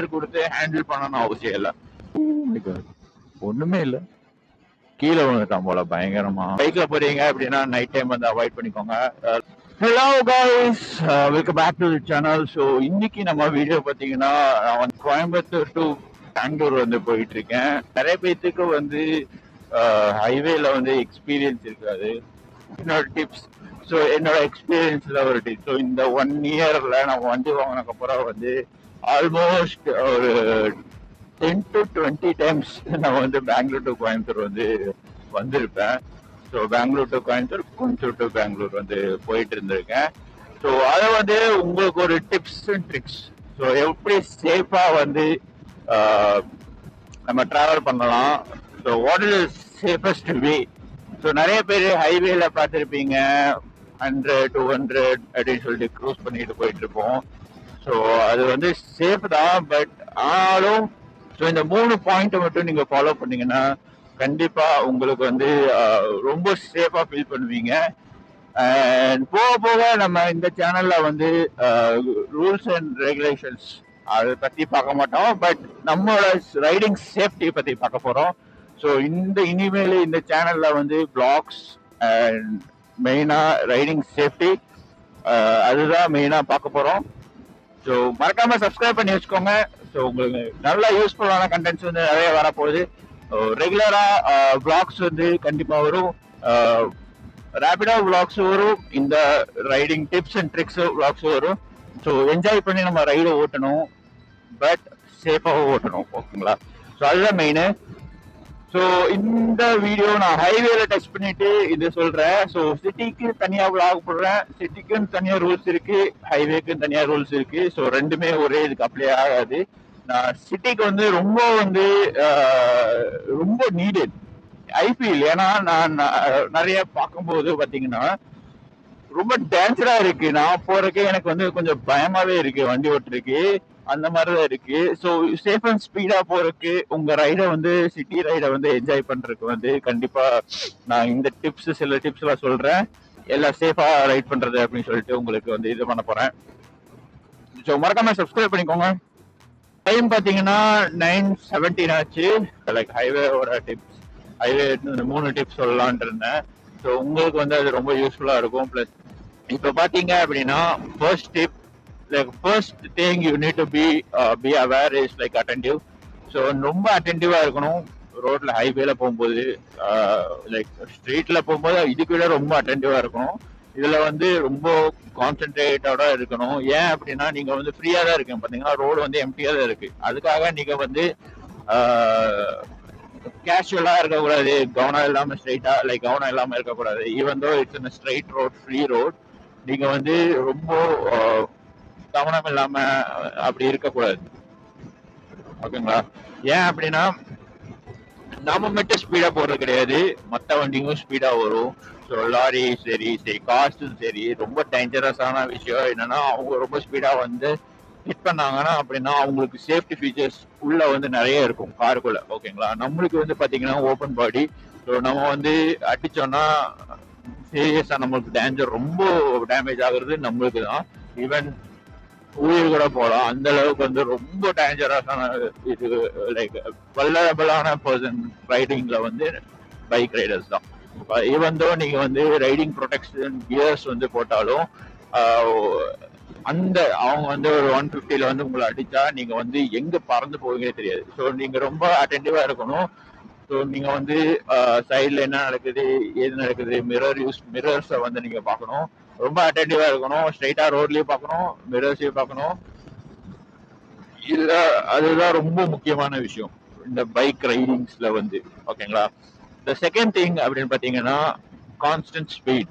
கொடுத்து ஹேண்டில் பண்ணணும் அவசியம் இல்லை. ஒண்ணுமே இல்லை, கீழே விழுந்துட்டான் போல பயங்கரமா. பைக்ல போறீங்க அப்படின்னா நைட் டைம் வந்து அவாய்ட் பண்ணிக்கோங்க. Hello guys, welcome back to the channel. So இன்னைக்கு நம்ம வீடியோ பார்த்தீங்கன்னா நான் வந்து கோயம்புத்தூர் டு பெங்களூர் வந்து போயிட்டு இருக்கேன். நிறைய பேத்துக்கு வந்து ஹைவேல வந்து எக்ஸ்பீரியன்ஸ் இருக்காது. என்னோட டிப்ஸ், ஸோ என்னோட எக்ஸ்பீரியன்ஸ்ல ஒரு டிப். ஸோ இந்த 1 இயர்ல நம்ம வண்டி வாங்கினதுக்கு அப்புறம் வந்து ஆல்மோஸ்ட் ஒரு 10 to 20 டைம்ஸ் நான் வந்து பெங்களூர் டு கோயம்புத்தூர் வந்து வந்திருப்பேன். So Bangalore to Coimbatore, Coimbatore to Bangalore வந்து போயிட்டு இருந்திருக்கேன். ஸோ அதை வந்து உங்களுக்கு ஒரு டிப்ஸ் அண்ட் ட்ரிக்ஸ், ஸோ எப்படி சேஃபா வந்து நம்ம டிராவல் பண்ணலாம். So what is safest way. So நிறைய பேர் ஹைவேல பார்த்துருப்பீங்க 100, 200 அப்படின்னு சொல்லிட்டு க்ரூஸ் பண்ணிட்டு போயிட்டு இருப்போம். ஸோ அது வந்து சேஃப் தான், பட் ஆனாலும் ஸோ இந்த 3 பாயிண்ட் மட்டும் நீங்க ஃபாலோ பண்ணீங்கன்னா கண்டிப்பா உங்களுக்கு வந்து ரொம்ப சேஃபா ஃபீல் பண்ணுவீங்க. அண்ட் போக போக நம்ம இந்த சேனல்ல வந்து ரூல்ஸ் அண்ட் ரெகுலேஷன்ஸ் அதை பத்தி பார்க்க மாட்டோம், பட் நம்மளோட ரைடிங் சேஃப்டி பத்தி பார்க்க போறோம். ஸோ இனிமேல் இந்த சேனல்ல வந்து பிளாக்ஸ் அண்ட் மெயினா ரைடிங் சேஃப்டி அதுதான் மெயினா பார்க்க போறோம். ஸோ மறக்காம சப்ஸ்கிரைப் பண்ணி வச்சுக்கோங்க. ஸோ உங்களுக்கு நல்ல யூஸ்ஃபுல்லான கண்டென்ட்ஸ் வந்து நிறைய வரப்போகுது. ரெகுலரா விளாக்ஸ் வந்து கண்டிப்பா வரும், ரேபிடா விளாக்ஸ் வரும், இந்த riding tips and tricks vlogs வரும். ஸோ என்ஜாய் பண்ணி நம்ம ரைடை ஓட்டணும், பட் சேஃபாகவும் ஓட்டணும். ஓகேங்களா? ஸோ அதுதான் மெயின். ஸோ இந்த வீடியோ நான் ஹைவேல டச் பண்ணிட்டு இது சொல்றேன். ஸோ சிட்டிக்கு தனியா விளாக் போடுறேன், சிட்டிக்குன்னு தனியா ரூல்ஸ் இருக்கு, ஹைவேக்குன்னு தனியா ரூல்ஸ் இருக்கு. ஸோ ரெண்டுமே ஒரே இதுக்கு அப்ளை ஆகாது. நான் சிட்டிக்கு வந்து ரொம்ப நீடட் ஐ ஃபீல். ஏன்னா நான் நிறைய பார்க்கும்போது பாத்தீங்கன்னா ரொம்ப டேஞ்சரா இருக்கு. நான் போறதுக்கே எனக்கு வந்து கொஞ்சம் பயமாவே இருக்கு வண்டி ஓட்டுறதுக்கு, அந்த மாதிரிதான் இருக்கு. ஸோ சேஃப் அண்ட் ஸ்பீடா போறதுக்கு உங்க ரைடை வந்து சிட்டி ரைடை வந்து என்ஜாய் பண்றதுக்கு வந்து கண்டிப்பா நான் இந்த டிப்ஸ், சில டிப்ஸ் எல்லாம் சொல்றேன், எல்லாம் சேஃபா ரைட் பண்றது அப்படின்னு சொல்லிட்டு உங்களுக்கு வந்து இது பண்ண போறேன். ஸோ மறக்காம சப்ஸ்கிரைப் பண்ணிக்கோங்க. டைம் பாத்தீங்கன்னா 9:17 ஆச்சு. லைக் ஹைவேவோட டிப்ஸ், ஹைவே 3 டிப்ஸ் சொல்லலான் இருந்தேன். ஸோ உங்களுக்கு வந்து அது ரொம்ப யூஸ்ஃபுல்லா இருக்கும். பிளஸ் இப்போ பாத்தீங்க அப்படின்னா first tip, like first thing you need to be aware is like attentive. So ரொம்ப அட்டென்டிவா இருக்கணும் ரோட்ல, ஹைவேல போகும்போது, லைக் ஸ்ட்ரீட்ல போகும்போது இதுக்கு விட ரொம்ப அட்டென்டிவா இருக்கணும். இதுல வந்து ரொம்ப கான்சென்ட்ரேட்டோட இருக்கணும். ஏன் அப்படின்னா நீங்க வந்து ஃப்ரீயா தான் இருக்கீங்க, பாத்தீங்கன்னா ரோடு வந்து எம்டியா தான் இருக்கு. அதுக்காக நீங்க வந்து கேஷுவலா இருக்கக்கூடாது, கவனம் இல்லாம ஸ்ட்ரைட்டா, லைக் கவனம் இல்லாம இருக்கக்கூடாது. Even though it's straight road, free road, நீங்க வந்து ரொம்ப கவனம் இல்லாம அப்படி இருக்கக்கூடாது. ஓகேங்களா? ஏன் அப்படின்னா நாம மட்டும் ஸ்பீடா போறது கிடையாது, மற்ற வண்டியும் ஸ்பீடா வரும். ஸோ லாரி சரி, கார்ஸும் சரி. ரொம்ப டேஞ்சரஸான விஷயம் என்னன்னா அவங்க ரொம்ப ஸ்பீடா வந்து ஹிட் பண்ணாங்கன்னா அப்படின்னா அவங்களுக்கு சேஃப்டி ஃபீச்சர்ஸ் உள்ள வந்து நிறைய இருக்கும் காருக்குள்ள. ஓகேங்களா? நம்மளுக்கு வந்து பாத்தீங்கன்னா ஓப்பன் பாடி. ஸோ நம்ம வந்து அடிச்சோம்னா சீரியஸா நம்மளுக்கு டேஞ்சர், ரொம்ப டேமேஜ் ஆகுறது நம்மளுக்கு தான். ஈவன் உயிர் கூட போகலாம், அந்த அளவுக்கு வந்து ரொம்ப டேஞ்சரஸான இது. லைக் வல்லரபிளான பர்சன் ரைடிங்ல வந்து பைக் ரைடர்ஸ் தான். ஈவன் தோ நீங்க வந்து ரைடிங் ப்ரொடெக்ஷன் கியர்ஸ் வந்து போட்டாலும் அந்த அவங்க வந்து ஒரு 150ல வந்து உங்களை அடிச்சா நீங்க வந்து எங்க பறந்து போவீங்கன்னே தெரியாது. ஸோ நீங்க ரொம்ப அட்டென்டிவா இருக்கணும். ஸோ நீங்க வந்து சைட்ல என்ன நடக்குது, ஏது நடக்குது, மிரர்ஸை வந்து நீங்க பார்க்கணும், ரொம்ப அட்டென்டிவா இருக்கணும். ஸ்ட்ரைட்டா ரோட்லயும் பார்க்கணும், மிரர்ஸையும் பார்க்கணும். இதுல அதுதான் ரொம்ப முக்கியமான விஷயம் இந்த பைக் ரைடிங்ஸ்ல வந்து. ஓகேங்களா? த செகண்ட் திங் அப்படின்னு பாத்தீங்கன்னா கான்ஸ்டன்ட் ஸ்பீட்.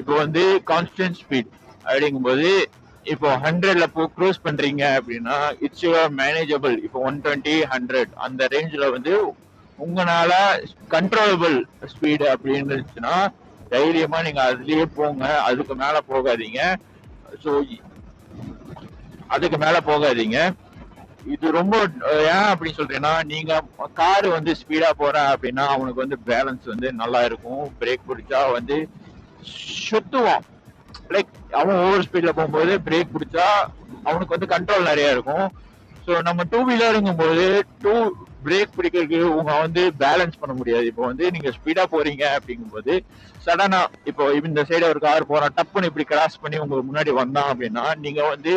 இப்போ வந்து கான்ஸ்டன்ட் ஸ்பீட் அப்படிங்கும்போது இப்போ 100ல க்ரூஸ் பண்றீங்க அப்படின்னா இட்ஸ் யுவர் மேனேஜபிள். இப்போ 120, 100 அந்த ரேஞ்சில் வந்து உங்களால கண்ட்ரோலபிள் ஸ்பீடு அப்படின்னு இருந்துச்சுன்னா தைரியமா நீங்க அதுலயே போங்க, அதுக்கு மேல போகாதீங்க. ஸோ அதுக்கு மேல போகாதீங்க. இது ரொம்ப ஏன் அப்படி சொல்றேன்னா, நீங்க காரு வந்து ஸ்பீடா போறேன் அப்படின்னா அவனுக்கு வந்து பேலன்ஸ் வந்து நல்லா இருக்கும். பிரேக் பிடிச்சா வந்து சுத்துவான். லைக் அவன் ஓவர் ஸ்பீட்ல போகும்போது பிரேக் பிடிச்சா அவனுக்கு வந்து கண்ட்ரோல் நிறைய இருக்கும். ஸோ நம்ம டூ வீலருங்கும் போது பிரேக் பிடிக்கிறதுக்கு உங்க வந்து பேலன்ஸ் பண்ண முடியாது. இப்போ வந்து நீங்க ஸ்பீடா போறீங்க அப்படிங்கும்போது சடனா இப்போ இந்த சைடு ஒரு கார் போறான், டப்புன்னு இப்படி கிராஸ் பண்ணி உங்களுக்கு முன்னாடி வந்தான் அப்படின்னா நீங்க வந்து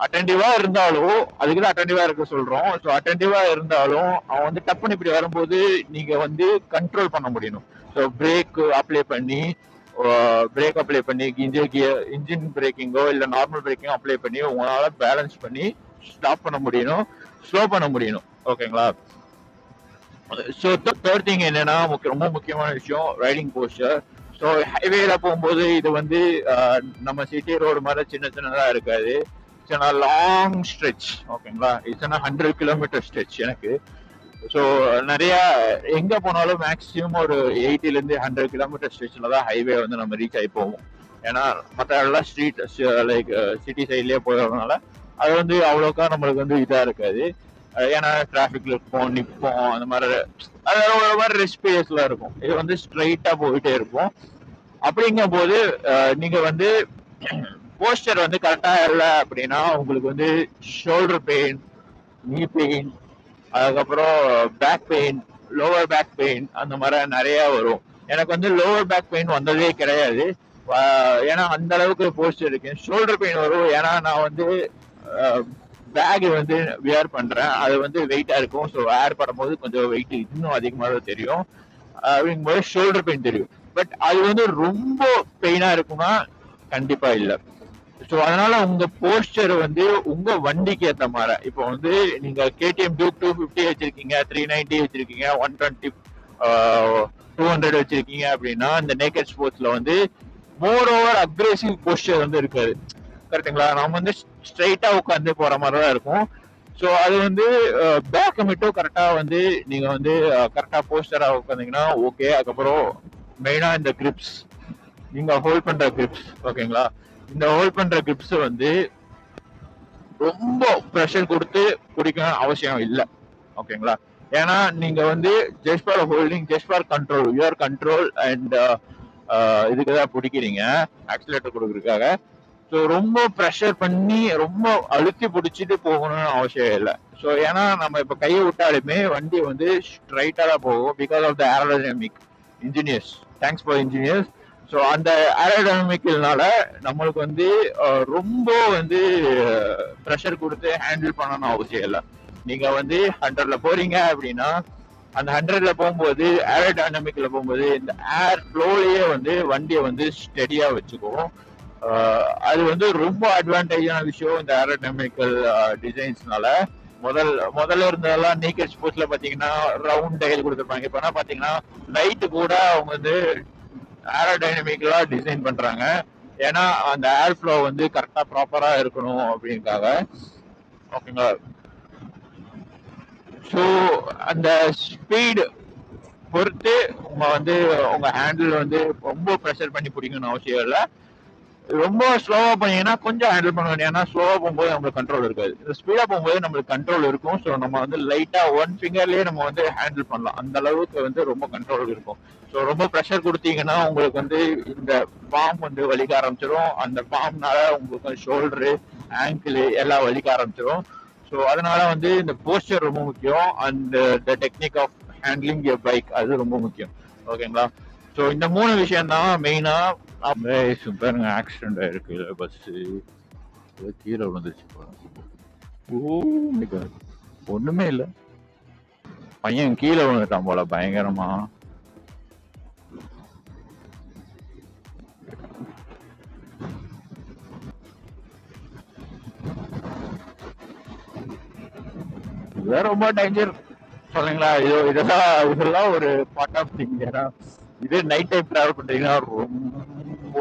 அட்டென்டிவா இருந்தாலும், அதுக்குதான் அட்டென்டிவா இருக்க சொல்றோம். ஸோ அட்டென்டிவா இருந்தாலும் அவன் வந்து டப்புன்னு இப்படி வரும்போது நீங்க வந்து கண்ட்ரோல் பண்ண முடியணும். ஸோ பிரேக் அப்ளை பண்ணி இன்ஜின் பிரேக்கிங்கோ இல்ல நார்மல் பிரேக்கிங்கோ அப்ளை பண்ணி உங்களால பேலன்ஸ் பண்ணி ஸ்டாப் பண்ண முடியணும், ஸ்லோ பண்ண முடியணும். ஓகேங்களா? ஸோ தேர்ட் திங் என்னன்னா ரொம்ப முக்கியமான விஷயம் ரைடிங் போஸ்டர். ஸோ ஹைவேல போகும்போது இது வந்து நம்ம சிட்டி ரோடு மாதிரி சின்ன சின்னதா இருக்காது. It's long stretch. ஓகேங்களா? இட்ஸ் 100 கிலோமீட்டர் ஸ்ட்ரெச் எனக்கு. ஸோ நிறைய எங்க போனாலும் மேக்ஸிமம் ஒரு 80 இருந்து 100 கிலோமீட்டர் ஸ்ட்ரெச்ல தான் ஹைவே வந்து நம்ம ரீச் ஆகி போவோம். ஏன்னா மற்ற எல்லாம் ஸ்ட்ரீட் லைக் சிட்டி சைட்லயே போகிறதுனால அது வந்து அவ்வளோக்கா நம்மளுக்கு வந்து இதா இருக்காது. ஏன்னா டிராபிக்ல இருப்போம், நிற்போம், அந்த மாதிரி மாதிரி ரெஸ்பேஸ்ல இருக்கும். இது வந்து ஸ்ட்ரைட்டா போயிட்டே இருக்கும். அப்படிங்கும் போது நீங்க வந்து போஸ்டர் வந்து கரெக்டா இல்லை அப்படின்னா உங்களுக்கு வந்து ஷோல்டர் பெயின், நீ பெயின், அதுக்கப்புறம் back pain, lower back pain அந்த மாதிரி நிறைய வரும். எனக்கு வந்து லோவர் பேக் பெயின் வந்ததே கிடையாது. ஏன்னா அந்த அளவுக்கு போஸ்டர் இருக்கு. ஷோல்டர் பெயின் வரும் ஏன்னா நான் வந்து பேக் வந்து வியர் பண்றேன். அது வந்து வெயிட்டா இருக்கும். ஸோ ஏர் படும்போது கொஞ்சம் வெயிட் இன்னும் அதிகமாக தெரியும். அப்படிங்கும்போது ஷோல்டர் பெயின் தெரியும். பட் அது வந்து ரொம்ப பெயினா இருக்குமா? கண்டிப்பா இல்லை. ஸோ அதனால உங்க போஸ்டர் வந்து உங்க வண்டிக்கு ஏற்ற மாதிரி. இப்போ வந்து நீங்க கேடிஎம் டியூக் 250 வச்சிருக்கீங்க, 390 வச்சிருக்கீங்க, 120 200 வச்சிருக்கீங்க அப்படின்னா இந்த நேக்கட் ஸ்போர்ட்ஸ்ல வந்து மோர் ஓவர் அக்ரெசிவ் போஸ்டர் வந்து இருக்காது. கரெக்டுங்களா? நம்ம வந்து ஸ்ட்ரைட்டா உட்காந்து போற மாதிரி தான் இருக்கும். ஸோ அது வந்து பேக் மட்டும் கரெக்டா வந்து நீங்க வந்து கரெக்டா போஸ்டரா உட்காந்தீங்கன்னா ஓகே. அதுக்கப்புறம் மெயினா இந்த கிரிப்ஸ், நீங்க ஹோல்ட் பண்ற கிரிப்ஸ். ஓகேங்களா? இந்த ஹோல்ட் பண்ற கிரிப்ஸ் வந்து ரொம்ப ப்ரெஷர் கொடுத்து பிடிக்கணும் அவசியம் இல்லை. ஓகேங்களா? ஏன்னா நீங்க வந்து just for holding, just for control, your control and இதுக்குதான் பிடிக்கிறீங்க, ஆக்சிலேட்டர் கொடுக்கறதுக்காக. ஸோ ரொம்ப ப்ரெஷர் பண்ணி ரொம்ப அழுத்தி பிடிச்சிட்டு போகணும்னு அவசியம் இல்லை. ஸோ ஏன்னா நம்ம இப்ப கையை விட்டாலுமே வண்டி வந்து ஸ்ட்ரைட்டா தான் போகும். Because of the aerodynamic engineers. Thanks for engineers. So அந்த ஏரோடைனமிக்னால நம்மளுக்கு வந்து ரொம்ப வந்து ப்ரெஷர் கொடுத்து ஹேண்டில் பண்ணணும்னு அவசியம் இல்லை. நீங்க வந்து 100ல போறீங்க அப்படின்னா அந்த 100ல போகும்போது ஏரோடைனமிக்ல போகும்போது இந்த ஏர் ஃப்ளோலயே வந்து வண்டியை வந்து ஸ்டெடியா வச்சுக்குவோம். அது வந்து ரொம்ப அட்வான்டேஜான விஷயம் இந்த ஏரோடைனமிக்கல் டிசைன்ஸ்னால. முதல்ல இருந்ததெல்லாம் நேக்கட் ஸ்போர்ட்ஸ்ல பாத்தீங்கன்னா ரவுண்ட் டைல் கொடுத்துருப்பாங்க. இப்ப பாத்தீங்கன்னா லைட் கூட அவங்க வந்து ஏரோடைனமிக்கலா டிசைன் பண்றாங்க. ஏன்னா அந்த ஏர் ஃப்ளோ வந்து கரெக்டா ப்ராப்பரா இருக்கணும் அப்படின்னுக்காக. ஓகேங்களா? ஸோ அந்த ஸ்பீடு பொறுத்து உங்க வந்து உங்க ஹேண்டில் வந்து ரொம்ப ப்ரெஷர் பண்ணி பிடிக்கணும்னு அவசியம் இல்லை. ரொம்ப ஸ்லோவா பண்ணீங்கன்னா கொஞ்சம் ஹேண்டில் பண்ணுவோம். ஏன்னா ஸ்லோவா போகும்போது நம்மளுக்கு கண்ட்ரோல் இருக்காது. ஸ்பீடா போகும்போது நம்மளுக்கு கண்ட்ரோல் இருக்கும். ஸோ நம்ம வந்து லைட்டா ஒன் ஃபிங்கர்லயே நம்ம வந்து ஹேண்டில் பண்ணலாம். அந்த அளவுக்கு வந்து ரொம்ப கண்ட்ரோல் இருக்கும். ஸோ ரொம்ப ப்ரெஷர் கொடுத்தீங்கன்னா உங்களுக்கு வந்து இந்த பாம் வந்து வலிக்க ஆரம்பிச்சிடும். அந்த பாம்னால உங்களுக்கு ஷோல்டரு, ஆங்கிள் எல்லாம் வலிக்க ஆரம்பிச்சிடும். ஸோ அதனால வந்து இந்த போஸ்டர் ரொம்ப முக்கியம். And the technique of handling your bike அது ரொம்ப முக்கியம். ஓகேங்களா? ஸோ இந்த 3 விஷயம் தான் மெயினா. பாருங்க, ஆக்சிடென்ட் ஆயிருக்கு. பஸ் கீழே விழுந்துச்சு. ஒண்ணுமே இல்ல, பையன் கீழே விழுந்துட்டான் போல பயங்கரமா. இதெல்லாம் ரொம்ப டேஞ்சர் சொல்லுங்களா? இதெல்லாம் ஒரு பார்ட் ஆஃப் திங். ஏன்னா இதே நைட் டைம் டிராவல் பண்றீங்கன்னா ரொம்ப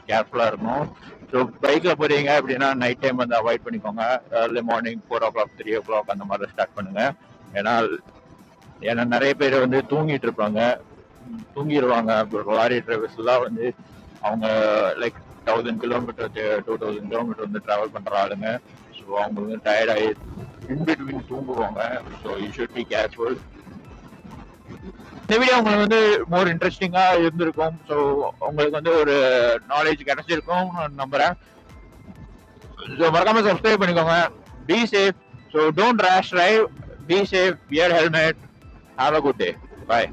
கேர்ஃபுல்லா இருக்கணும். ஸோ பைக்ல போறீங்க அப்படின்னா நைட் டைம் வந்து அவாய்ட் பண்ணிக்கோங்க. ஏர்லி மார்னிங் 4 o'clock 3 o'clock அந்த மாதிரி ஸ்டார்ட் பண்ணுங்க. ஏன்னா நிறைய பேர் வந்து தூங்கிடுவாங்க. லாரி டிரைவர்ஸ் எல்லாம் வந்து அவங்க லைக் 1000 கிலோமீட்டர் 2000 கிலோமீட்டர் வந்து டிராவல் பண்ற ஆளுங்க. ஸோ அவங்க வந்து டயர்ட் ஆகி இன்பிட்வீன் தூங்குவாங்க. So you should be careful. இந்த வீடியோ உங்களுக்கு வந்து மோர் இன்ட்ரெஸ்டிங்கா இருந்திருக்கும். ஸோ உங்களுக்கு வந்து ஒரு நாலேஜ் கிடைச்சிருக்கும் நம்புறேன். ஸோ மறக்காம சப்ஸ்கிரைப் பண்ணிக்கோங்க. Be safe. So don't rash drive. Be safe. Wear helmet. Have a good day. Bye.